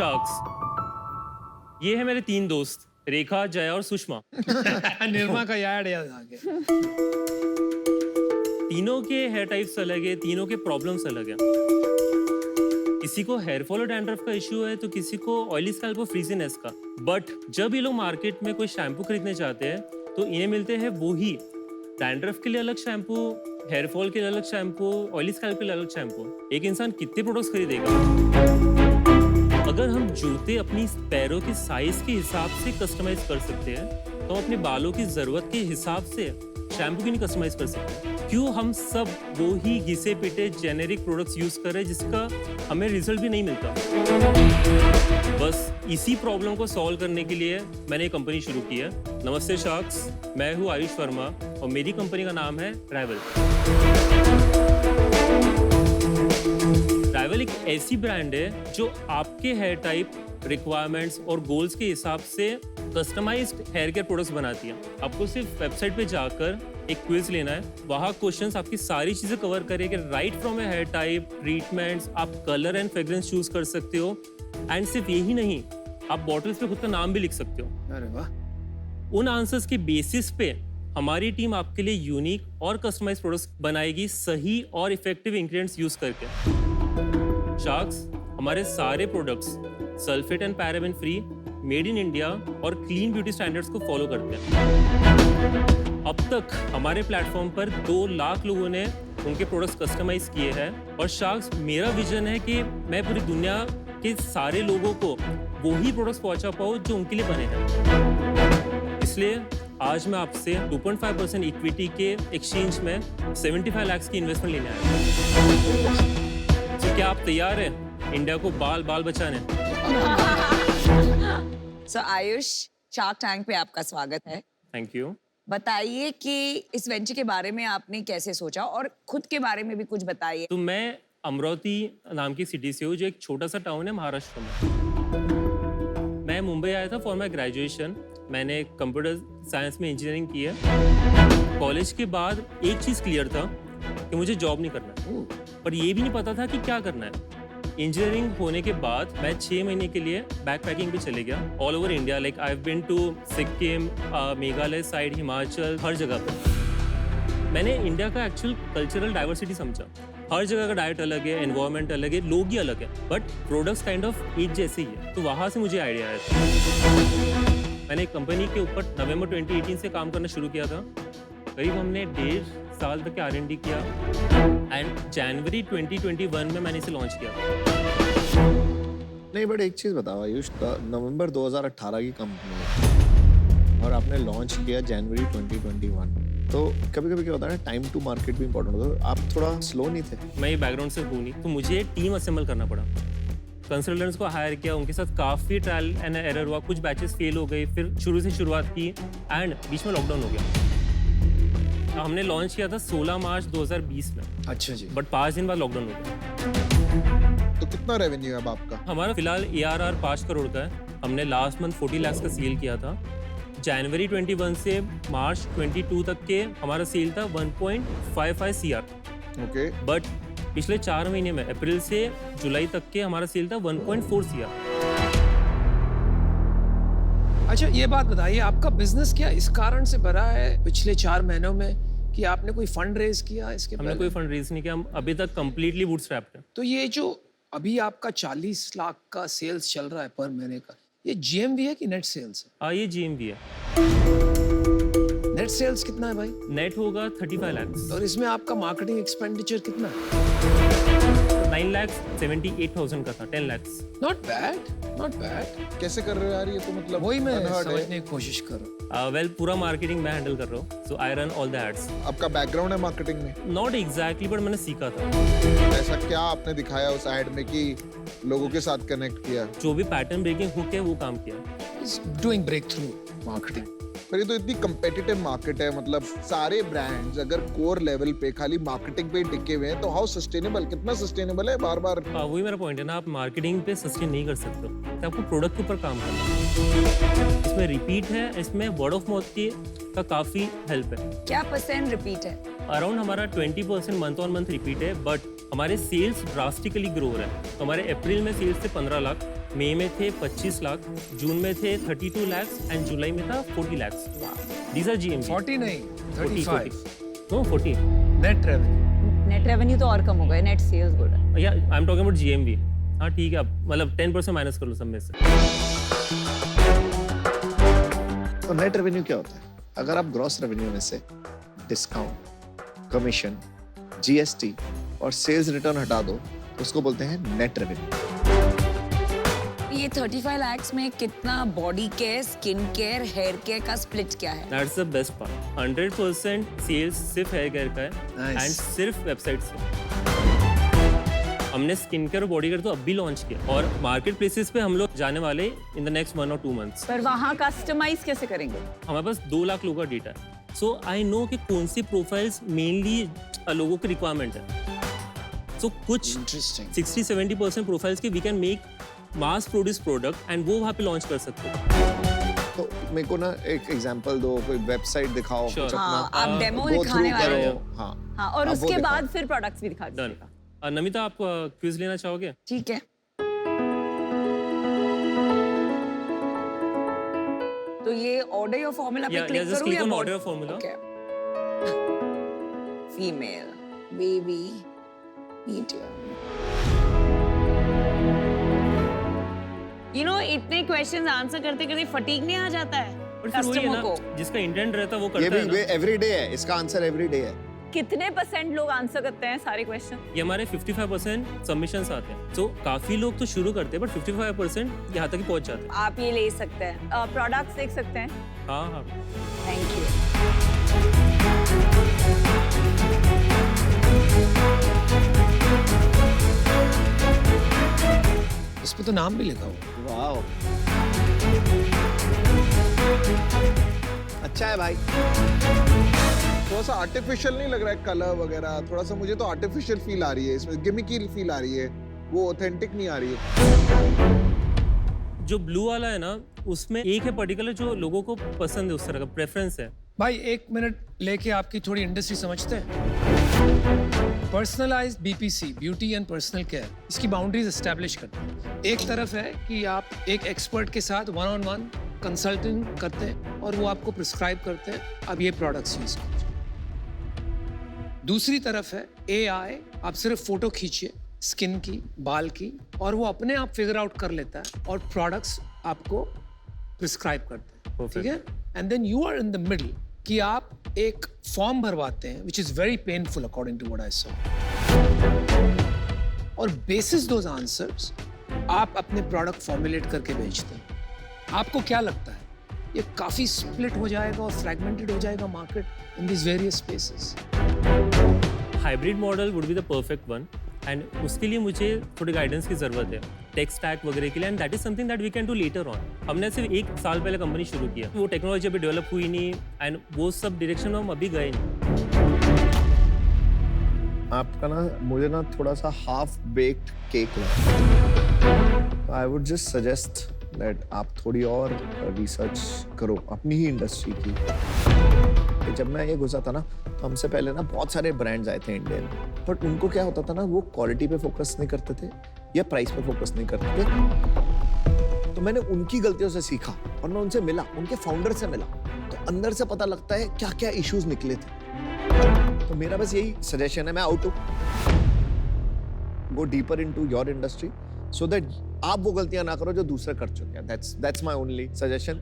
Sharks. ये है मेरे 3 दोस्त, रेखा, जया और सुषमा। निर्मा का याद आ गया। तीनों के हेयर टाइप्स अलग है, तीनों के प्रॉब्लम्स अलग है। किसी को हेयर फॉल और डैंड्रफ का इश्यू है तो किसी को ऑयली स्कैल्प और फ्रीजीनेस का। बट जब ये लोग मार्केट में कोई शैम्पू खरीदने चाहते हैं तो इन्हें मिलते हैं वो ही डैंड्रफ के लिए अलग शैम्पू, हेयर फॉल के लिए अलग शैम्पू, ऑयली स्कैल्प के लिए अलग शैम्पू। एक इंसान कितने प्रोडक्ट्स खरीदेगा? अगर हम जूते अपनी पैरों के साइज के हिसाब से कस्टमाइज कर सकते हैं तो हम अपने बालों की जरूरत के हिसाब से शैम्पू क्यों नहीं कस्टमाइज कर सकते? क्यों हम सब वो ही घिसे पिटे जेनेरिक प्रोडक्ट्स यूज कर रहे हैं जिसका हमें रिजल्ट भी नहीं मिलता? बस इसी प्रॉब्लम को सॉल्व करने के लिए मैंने एक कंपनी शुरू की है। नमस्ते शार्क्स, मैं हूँ आयुष वर्मा और मेरी कंपनी का नाम है ट्रैवल। ट्रैवल एक ऐसी ब्रांड है जो आपके हेयर टाइप, रिक्वायरमेंट्स और गोल्स के हिसाब से कस्टमाइज्ड हेयर केयर प्रोडक्ट्स बनाती है। आपको सिर्फ वेबसाइट पे जाकर एक क्विज लेना है, वहाँ क्वेश्चंस आपकी सारी चीजें कवर करेंगे, right from a hair type, treatments, आप कलर एंड फ्रेग्रेंस चूज कर सकते हो। एंड सिर्फ यही नहीं, आप बॉटल्स पे खुद का नाम भी लिख सकते हो। अरे वाह। उन आंसर्स के बेसिस पे हमारी टीम आपके लिए यूनिक और कस्टमाइज्ड प्रोडक्ट्स बनाएगी, सही और इफेक्टिव इंग्रेडिएंट्स यूज करके। शार्क्स, हमारे सारे products sulphate and paraben free, made in India और क्लीन ब्यूटी स्टैंडर्ड्स को फॉलो करते हैं। अब तक हमारे प्लेटफॉर्म पर 2 लाख लोगों ने उनके प्रोडक्ट्स कस्टमाइज किए हैं और शार्क्स, मेरा विजन है कि मैं पूरी दुनिया के सारे लोगों को वही प्रोडक्ट्स पहुंचा पाऊँ जो उनके लिए बने हैं। इसलिए आज मैं आपसे 2.5% इक्विटी के एक्सचेंज में 75 लाख की इन्वेस्टमेंट लेने आया हूं। तो क्या आप तैयार हैं इंडिया को बाल बाल बचाने? So, आयुष, शार्क टैंक पे आपका स्वागत है। Thank you. बताइए कि इस वेंचर के बारे में आपने कैसे सोचा और खुद के बारे में भी कुछ बताइए। तो मैं अमरावती नाम की सिटी से हूँ जो एक छोटा सा टाउन है महाराष्ट्र में। मैं मुंबई आया था फॉर माई ग्रेजुएशन। मैंने कंप्यूटर साइंस में इंजीनियरिंग की है। कॉलेज के बाद एक चीज़ क्लियर था कि मुझे जॉब नहीं करना है, पर ये भी नहीं पता था कि क्या करना है। इंजीनियरिंग होने के बाद मैं 6 महीने के लिए बैक पैकिंग पे चले गया all over India. Like I have been to Sikkim, Meghalaya side, Himachal, हर जगह पे। मैंने इंडिया का एक्चुअल कल्चरल डाइवर्सिटी समझा। हर जगह का डाइट अलग है, एनवायरनमेंट अलग है, लोग ही अलग है, बट प्रोडक्ट्स काइंड ऑफ एक जैसे ही है। तो वहाँ से मुझे आइडिया आया था। मैंने एक कंपनी के ऊपर नवंबर 2018 से काम करना शुरू किया था। करीब हमने 1.5 साल तक R&D किया एंड जनवरी 2021 में मैंने इसे लॉन्च किया। नहीं, बट एक चीज बताओ आयुष, नवंबर 2018 की कंपनी है और आपने लॉन्च किया जनवरी 2021। तो कभी कभी क्या होता है ना, टाइम टू मार्केट भी इंपॉर्टेंट होता है। आप थोड़ा स्लो नहीं थे? मैं ये बैकग्राउंड से हूँ नहीं, तो मुझे टीम असेंबल करना पड़ा। कंसल्टेंट्स को हायर किया, उनके साथ काफ़ी ट्रायल एंड एरर हुआ, कुछ बैचेस फेल हो गए, फिर शुरू से शुरुआत की एंड बीच में लॉकडाउन हो गया। हमने लॉन्च किया था 16 मार्च 2020 में। अच्छा जी। बट 5 दिन बाद लॉकडाउन हो गया। तो कितना रेवेन्यू है अब आपका? हमारा फिलहाल ARR 5 करोड़ का है। हमने लास्ट मंथ 40 लाख का सेल किया था। जनवरी 21 से मार्च 22 तक के हमारा सेल था 1.55 CR। ओके। बट पिछले 4 महीने में अप्रैल से जुलाई तक के हमारा सेल था 1.4 CR। अच्छा, ये बात बताइए, आपका बिजनेस क्या इस कारण से बढ़ा है पिछले 4 महीनों में कि आपने कोई फंड रेज किया इसके हमने पहले? कोई फंड रेज नहीं किया, हम अभी तक कंप्लीटली बूटस्ट्रैप्ड हैं। तो ये जो अभी आपका 40 लाख का सेल्स चल रहा है पर महीने का, ये GMV है कि नेट सेल्स है? ये GMV है। नेट सेल्स कितना है भाई? नेट होगा 35 लाख। और इसमें आपका मार्केटिंग एक्सपेंडिचर कितना है? 9,78,000 का था, 10 lakh. Not bad, not bad. कैसे कर रहे हो यार, ये तो मतलब वही मैं unheard है। समझने की कोशिश कर रहा हूँ। वेल, पूरा मार्केटिंग मैं हैंडल कर रहा हूँ, so I run all the ads. आपका बैकग्राउंड है मार्केटिंग में? नॉट एग्जैक्टली, बट मैंने सीखा था। ऐसा क्या आपने दिखाया उस एड में कि लोगों के साथ कनेक्ट किया? जो भी पैटर्न ब्रेकिंग हुक है वो काम किया। He's doing breakthrough marketing. पर ये तो इतनी कंपेटिटिव मार्केट है, मतलब सारे ब्रांड्स अगर कोर लेवल पे खाली मार्केटिंग पे ही टिके हुए हैं तो हाउ सस्टेनेबल, कितना सस्टेनेबल है? बार बार वही मेरा पॉइंट है ना, आप मार्केटिंग पे सस्टेन नहीं कर सकते हो, तो आपको प्रोडक्ट के ऊपर काम करना है। इसमें रिपीट है, इसमें वर्ड ऑफ माउथ की का काफी हेल्प है। क्या % रिपीट है? अराउंड हमारा 20% मंथ ऑन मंथ रिपीट है, बट हमारे सेल्स ड्रास्टिकली ग्रो हो रहे हैं। तो हमारे अप्रैल में सेल्स थे 15 लाख, मई में थे 25 लाख, जून में थे 32 lakhs एंड जुलाई में था 40 lakhs. These are GMV. 40 नहीं 40, 35 No, 40. Net revenue. Net revenue तो और कम हो गए, नेट सेल्स बोल रहा है। Yeah, I'm talking about GMV. हाँ ठीक है, मतलब 10% माइनस कर लो सब में से. तो नेट रेवेन्यू क्या होता है? अगर आप ग्रॉस रेवेन्यू में से डिस्काउंट, कमीशन, जीएसटी और सेल्स रिटर्न हटा दो तो उसको बोलते हैं नेट रेवेन्यू। ये 35 lakhs में कितना body care, skin care, hair care का स्प्लिट क्या है? That's the best part. 100% sales सिर्फ हेयर केयर का है Nice. एंड सिर्फ वेबसाइट से. हमने स्किन केयर और बॉडी केयर तो अब भी लॉन्च किया और मार्केट प्लेसेस पे हम लोग जाने वाले in the next 1 or 2 months. पर वहाँ कस्टमाइज कैसे करेंगे? हमारे पास 2 लाख लोगों का डेटा है. सो आई नो कि कौन सी प्रोफाइल्स मेनली लोगों की रिक्वायरमेंट है. सो कुछ इंटरेस्टिंग। 60-70% प्रोफाइल्स के we can make mass produce product and वो वहाँ पे लॉन्च कर सकते हो. तो मेरे को ना एक एग्जांपल दो, कोई वेबसाइट दिखाओ, Sure. कुछ हाँ, अपना आप डेमो go दिखाने through वाले करो. हो। हाँ हाँ, और अब वो उसके दिखाओ। बाद फिर प्रोडक्ट्स भी दिखा डन. दीजिएगा। नमिता, आप क्विज लेना चाहोगे? ठीक है। तो ये ऑर्डर योर फॉर्मूला पे Yeah, क्लिक yeah, just करूँ click या on board? order your formula. Okay. Female, baby, medium. You know, इतने क्वेश्चंस आंसर करते करते फटीग नहीं आ जाता है बट फिर वही है कस्टमर को? ना, जिसका इंटेंट रहता है वो ये करता है भी ना. एवरीडे है, इसका आंसर एवरीडे है। कितने % लोग आंसर करते हैं सारे क्वेश्चन? ये हमारे 55% सबमिशंस आते हैं. सो काफी लोग तो शुरू करते हैं बट 55% यहाँ तक ही पहुँच जाते हैं. आप ये ले सकते हैं, प्रोडक्ट्स देख सकते हैं। हाँ हाँ. Thank you. इस पे तो नाम भी लिखा हुआ। वाओ, अच्छा है भाई। थोड़ा सा आर्टिफिशियल नहीं लग रहा है कलर वगैरह? थोड़ा सा मुझे तो आर्टिफिशियल फील आ रही है इसमें, गिमिकी फील आ रही है, वो ऑथेंटिक नहीं आ रही है। जो ब्लू वाला है ना, उसमें एक है पर्टिकुलर जो लोगों को पसंद है, उस तरह का प्रेफरेंस है. भाई 1 मिनट लेके आपकी थोड़ी इंडस्ट्री समझते हैं। Personalised BPC, beauty and personal care, इसकी बाउंड्रीज एस्टैब्लिश करते हैं। एक तरफ है कि आप एक एक्सपर्ट के साथ 1-on-1 कंसल्टिंग करते हैं और वो आपको प्रिस्क्राइब करते हैं, अब ये प्रोडक्ट्स यूज कीजिए। दूसरी तरफ है AI, आप सिर्फ फोटो खींचिए स्किन की, बाल की, और वो अपने आप फिगर आउट कर लेता है और प्रोडक्ट्स आपको प्रिस्क्राइब करते हैं। Perfect. ठीक है? And then you are in the middle कि आप एक फॉर्म भरवाते हैं which is very painful according to what I saw, और बेसिस दोज आंसर्स आप अपने प्रोडक्ट फॉर्मुलेट करके बेचते हैं। आपको क्या लगता है ये काफी स्प्लिट हो जाएगा और फ्रैगमेंटेड हो जाएगा market in this various spaces? Hybrid model would be the perfect one and उसके लिए मुझे थोड़ी गाइडेंस की ज़रूरत है टेक स्टैक वगैरह के लिए, and that is something that we can do later on. हमने सिर्फ 1 साल पहले कंपनी शुरू किया, वो टेक्नोलॉजी अभी डेवलप हुई नहीं एंड वो सब डायरेक्शन में हम अभी गए नहीं. आपका ना मुझे ना थोड़ा सा हाफ बेक्ड केक लगा. I would just suggest that आप थोड़ी और रिसर्च करो अपनी ही इंडस्ट्री की. जब मैं ये घुसा था ना, हमसे पहले ना बहुत सारे ब्रांड्स आए थे इंडियन, बट उनको क्या होता था ना, वो क्वालिटी पे फोकस नहीं करते थे या प्राइस पे फोकस नहीं करते थे. तो मैंने उनकी गलतियों से सीखा और मैं उनसे मिला, उनके फाउंडर से मिला, तो अंदर से पता लगता है क्या क्या इश्यूज निकले थे. तो मेरा बस यही सजेशन है, मैं out to go deeper into your industry so that आप वो गलतियां ना करो जो दूसरे कर चुके हैं. That's my only suggestion.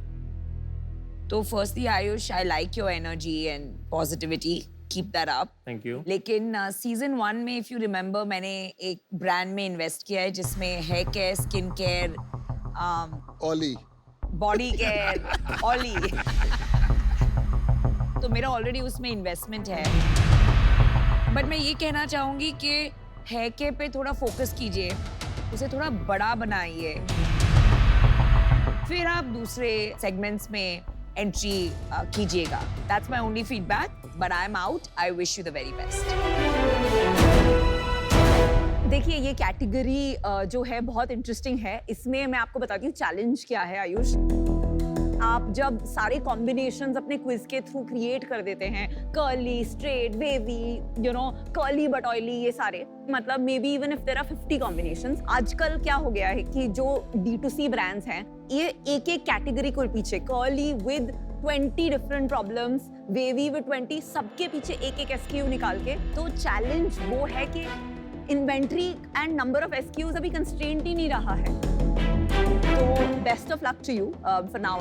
तो firstly Ayush, I like your energy and positivity, keep that up. Thank you. लेकिन सीजन 1 में इफ यू रिमेम्बर मैंने एक ब्रांड में इन्वेस्ट किया है जिसमें हेयर केयर, स्किन केयर, ओली, बॉडी केयर, ऑली, तो मेरा ऑलरेडी उसमें इन्वेस्टमेंट है. बट मैं ये कहना चाहूंगी कि हेयर केयर पे थोड़ा फोकस कीजिए, उसे थोड़ा बड़ा बनाइए, फिर आप दूसरे सेगमेंट्स में एंट्री कीजिएगा. That's my only feedback, but I am out. I wish you the very best. देखिए, ये कैटेगरी जो है बहुत इंटरेस्टिंग है. इसमें मैं आपको बताती हूँ चैलेंज क्या है आयुष. आप जब सारे कॉम्बिनेशंस अपने क्विज के थ्रू क्रिएट कर देते हैं, curly, straight, wavy, you know, curly but oily, ये सारे, मतलब may be even if there are 50 combinations, आजकल क्या हो गया है कि जो D2C ब्रांड्स हैं, ये एक एक कैटेगरी को पीछे, curly with 20 different problems, wavy with 20, सबके पीछे एक एक SKU निकाल के, तो चैलेंज वो है कि inventory and number of SKUs अभी कंस्ट्रेंट ही नहीं रहा है। तो best of luck to you for now.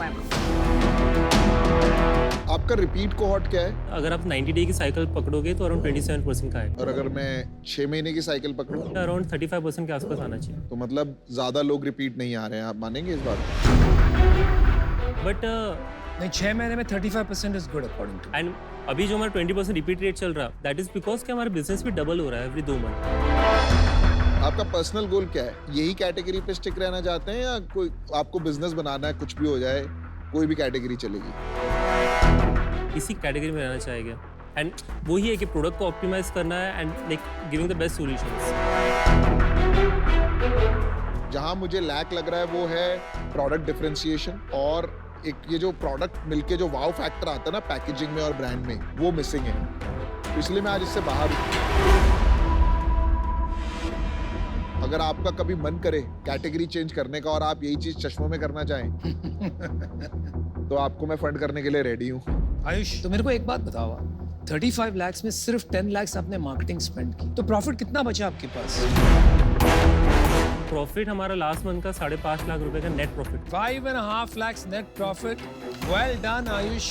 आपका रिपीट कोहॉर्ट क्या है? अगर आप 90 डे की साइकिल पकड़ोगे तो अराउंड 27% का है, और अगर मैं 6 महीने की साइकिल पकड़ूं अराउंड 35% के आसपास आना चाहिए। तो मतलब ज्यादा लोग रिपीट नहीं आ रहे हैं, आप मानेंगे इस बात? बट नहीं, 6 महीने में 35% is good according to. And अभी जो हमारा 20% रिपीट रेट चल रहा है, दैट इज बिकॉज कि हमारा बिजनेस भी डबल हो रहा है एवरी 2 मंथ। आपका पर्सनल गोल क्या है? यही कैटेगरी पे स्टिक रहना चाहते हैं या कोई आपको बिजनेस बनाना है, कुछ भी हो जाए, कोई भी कैटेगरी चलेगी? इसी कैटेगरी में रहना चाहेंगे एंड वही है कि प्रोडक्ट को ऑप्टिमाइज करना है and like giving the best solutions. जहां मुझे लैक लग रहा है वो है प्रोडक्ट डिफरेंशिएशन, और एक ये जो प्रोडक्ट मिलके जो वाव फैक्टर आता है ना पैकेजिंग में और ब्रांड में, वो मिसिंग है। तो इसलिए मैं आज इससे बाहर हूं। अगर आपका कभी मन करे कैटेगरी चेंज करने का और आप यही चीज चश्मों में करना चाहें तो आपको मैं फंड करने के लिए रेडी हूँ। आयुष, तो मेरे को एक बात बताओ, 35 lakhs में सिर्फ 10 lakhs आपने मार्केटिंग स्पेंड की, तो प्रॉफिट कितना बचा आपके पास? प्रॉफिट हमारा लास्ट मंथ का 5.5 लाख रुपए का net profit. 5.5 lakhs net profit. Well done, Ayush.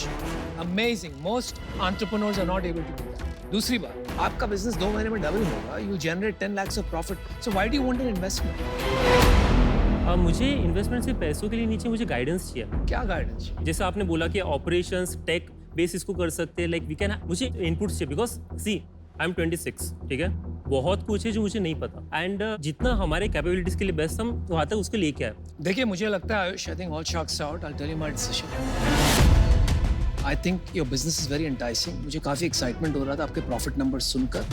Amazing. Most entrepreneurs are not able to do that. दूसरी बात, आपका बिजनेस 2 महीने में डबल होगा. You generate 10 lakhs of profit. So why do you want an investment? मुझे investment सिर्फ पैसों के लिए नहीं चाहिए, मुझे गाइडेंस चाहिए। क्या गाइडेंस? जैसे आपने बोला कि ऑपरेशंस टेक बेस इसको कर सकते हैं, लाइक वी कैन, मुझे इनपुट्स चाहिए बिकॉज सी आई एम 26, ठीक है, बहुत कुछ है जो मुझे नहीं पता एंड जितना हमारे कैपेबिलिटीज के लिए बेस्ट हम वहाँ तक उसके लिए क्या है। देखिए, मुझे लगता है Ayush, I think all shocks out, I tell you my decision. I think your business is very enticing. मुझे काफी एक्साइटमेंट हो रहा था आपके प्रॉफिट नंबर्स सुनकर,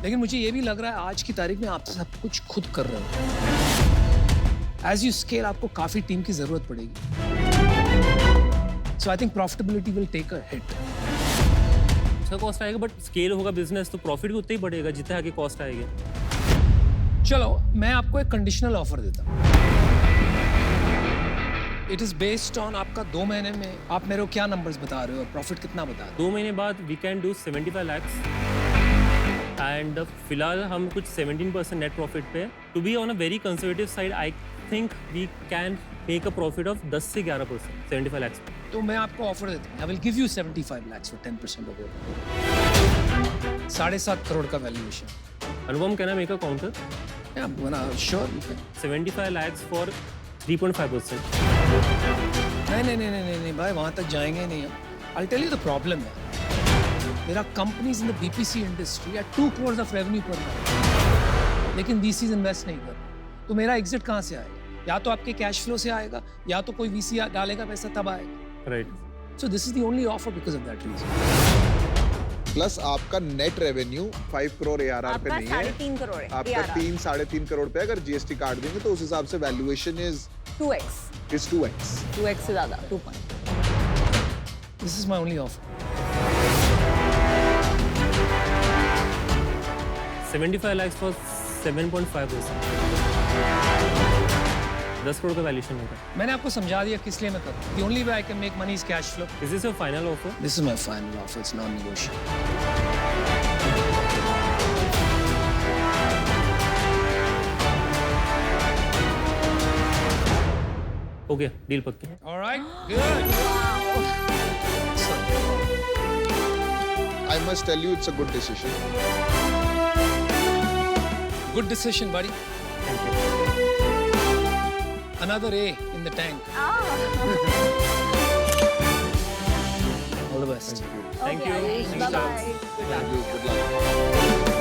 लेकिन मुझे ये भी लग रहा है आज की तारीख में आप सब कुछ खुद कर रहे हो। एज यू स्केल आपको काफी टीम की जरूरत पड़ेगी, so I think profitability will take a hit. अच्छा कॉस्ट आएगा, बट स्केल होगा बिजनेस तो प्रॉफिट भी उतना ही बढ़ेगा जितना आगे कॉस्ट आएगा। चलो, मैं आपको एक कंडीशनल ऑफर देता हूँ। इट इज बेस्ड ऑन आपका 2 महीने में आप मेरे को क्या नंबर्स बता रहे हो और प्रॉफिट कितना बता रहे 2 महीने बाद we can do 75 lakhs and फिलहाल हम कुछ 17% नेट प्रॉफिट पे। To be on a very conservative side, I think we can make a profit of 10 से 11% 75 lakhs पे। हो? तो मैं आपको ऑफर देता हूँ, I will give you 75 lakhs for 10% of your 7.5 crore का valuation. Anupam, can I make a counter? Sure. 75 lakhs for 3.5%। नहीं भाई, वहां तक जाएंगे नहीं हम। I'll tell you the problem है, there are companies in the BPC industry at 2 crores of revenue per month, लेकिन VCs इन्वेस्ट नहीं कर रहे। तो मेरा एग्जिट कहाँ से आएगा? या तो आपके कैश फ्लो से आएगा, या तो कोई VC डालेगा पैसा तब आएगा। Right. So this is the only offer because of that reason. Plus आपका नेट रेवेन्यू 5 करोड़ ARR पे नहीं है, 3.5 करोड़ है आपका ARR। 3-3.5 करोड़ पे अगर GST काट देंगे तो उस हिसाब से वैल्यूएशन इज 2x 2x। से ज्यादा 2. This is my only offer. 75 lakhs for 7.5%। 10 crore का वैल्यूएशन होगा। मैंने आपको समझा दिया किस लिए मैं कर रहा हूँ। The only way I can make money is cash flow. Is this your final offer? This is my final offer. It's non-negotiable. Okay, deal पक्की। All right. Good. I must tell you it's a good decision. Good decision, buddy. Thank you. Another A in the tank. All the best. Thank you. Bye bye. Thank you. Good luck.